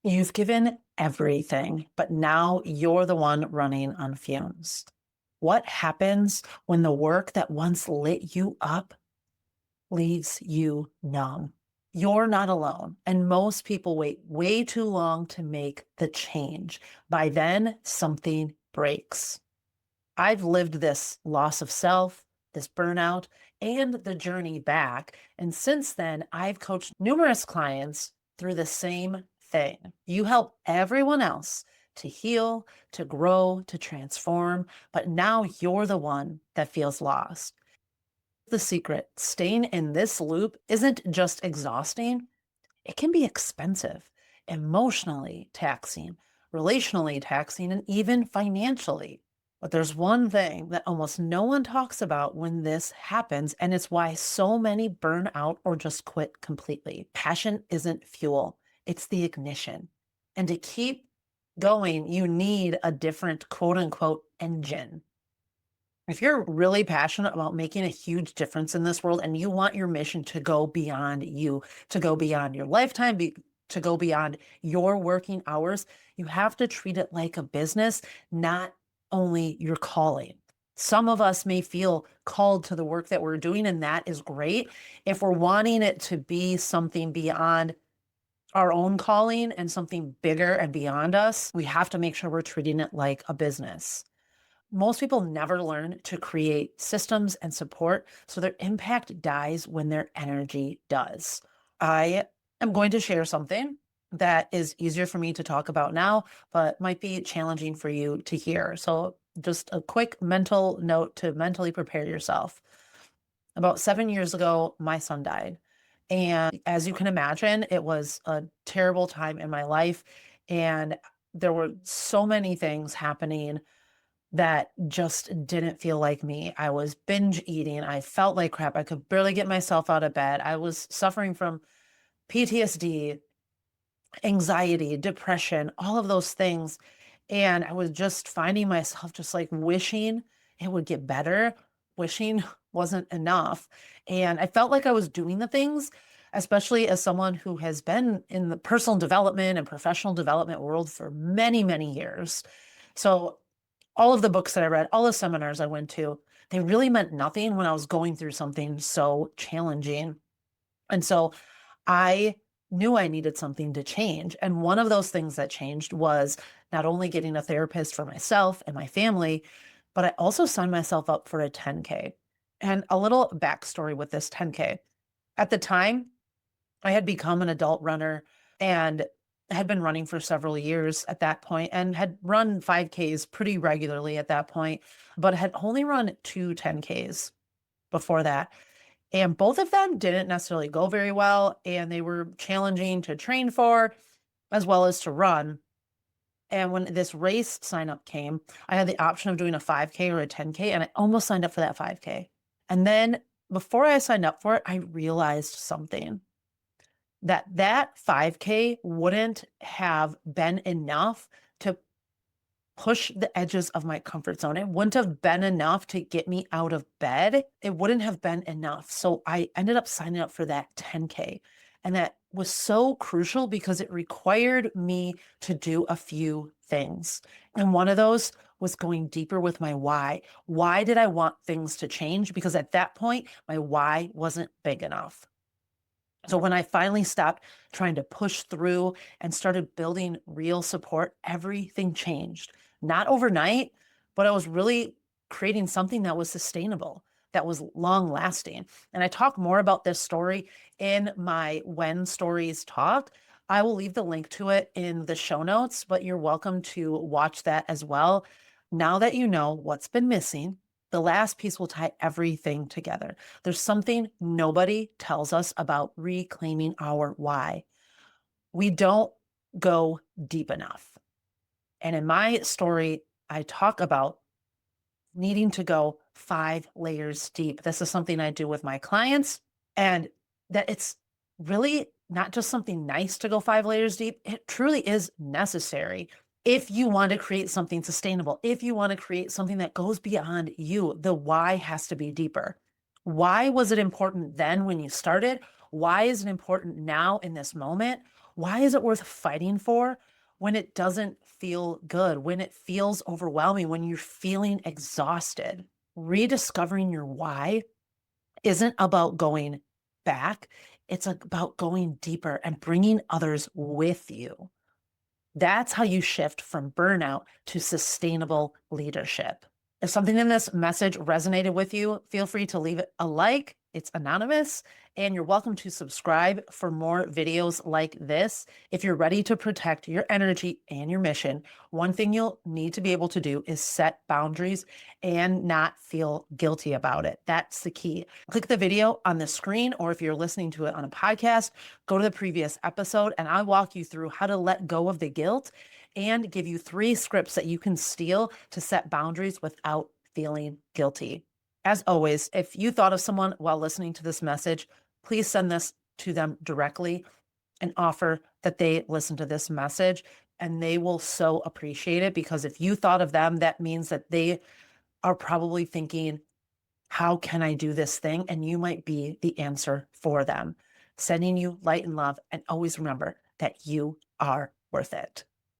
You've given everything, but now you're the one running on fumes. What happens when the work that once lit you up leaves you numb? You're not alone, and most people wait way too long to make the change. By then, something breaks. I've lived this loss of self, this burnout, and the journey back. And since then, I've coached numerous clients through the same thing. You help everyone else to heal, to grow, to transform, but now you're the one that feels lost. The secret, staying in this loop isn't just exhausting, it can be expensive, emotionally taxing, relationally taxing, and even financially. But there's one thing that almost no one talks about when this happens, and it's why so many burn out or just quit completely. Passion isn't fuel, it's the ignition. And to keep going, you need a different quote unquote engine. If you're really passionate about making a huge difference in this world and you want your mission to go beyond you, to go beyond your lifetime, to go beyond your working hours, you have to treat it like a business, not only your calling. Some of us may feel called to the work that we're doing, and that is great. If we're wanting it to be something beyond our own calling and something bigger and beyond us, we have to make sure we're treating it like a business. Most people never learn to create systems and support, so their impact dies when their energy does. I am going to share something that is easier for me to talk about now, but might be challenging for you to hear. So, just a quick mental note to mentally prepare yourself. About 7 years ago, my son died. And as you can imagine, it was a terrible time in my life. And there were so many things happening that just didn't feel like me. I was binge eating. I felt like crap. I could barely get myself out of bed. I was suffering from PTSD, anxiety, depression, all of those things. And I was just finding myself just like wishing it would get better, wishing wasn't enough. And I felt like I was doing the things, especially as someone who has been in the personal development and professional development world for many, many years. So all of the books that I read, all the seminars I went to, they really meant nothing when I was going through something so challenging. And so I knew I needed something to change. And one of those things that changed was not only getting a therapist for myself and my family, but I also signed myself up for a 10K. And a little backstory with this 10K. At the time, I had become an adult runner and had been running for several years at that point and had run 5Ks pretty regularly at that point, but had only run two 10Ks before that. And both of them didn't necessarily go very well, and they were challenging to train for as well as to run. And when this race sign up came, I had the option of doing a 5K or a 10K, and I almost signed up for that 5K. And then before I signed up for it, I realized something that 5K wouldn't have been enough to push the edges of my comfort zone. It wouldn't have been enough to get me out of bed. It wouldn't have been enough. So I ended up signing up for that 10K. And that was so crucial because it required me to do a few things. And one of those was going deeper with my why. Why did I want things to change? Because at that point, my why wasn't big enough. So when I finally stopped trying to push through and started building real support, everything changed. Not overnight, but I was really creating something that was sustainable, that was long lasting. And I talk more about this story in my When Stories Talk. I will leave the link to it in the show notes, but you're welcome to watch that as well. Now that you know what's been missing, the last piece will tie everything together. There's something nobody tells us about reclaiming our why. We don't go deep enough. And in my story, I talk about needing to go 5 layers deep. This is something I do with my clients, and that it's really not just something nice to go 5 layers deep. It truly is necessary. If you want to create something sustainable, if you want to create something that goes beyond you, the why has to be deeper. Why was it important then when you started? Why is it important now in this moment? Why is it worth fighting for when it doesn't feel good, when it feels overwhelming, when you're feeling exhausted? Rediscovering your why isn't about going back. It's about going deeper and bringing others with you. That's how you shift from burnout to sustainable leadership. If something in this message resonated with you, feel free to leave it a like. It's anonymous, and you're welcome to subscribe for more videos like this. If you're ready to protect your energy and your mission, one thing you'll need to be able to do is set boundaries and not feel guilty about it. That's the key. Click the video on the screen, or if you're listening to it on a podcast, go to the previous episode and I'll walk you through how to let go of the guilt and give you 3 scripts that you can steal to set boundaries without feeling guilty. As always, if you thought of someone while listening to this message, please send this to them directly and offer that they listen to this message, and they will so appreciate it, because if you thought of them, that means that they are probably thinking, how can I do this thing? And you might be the answer for them. Sending you light and love, and always remember that you are worth it.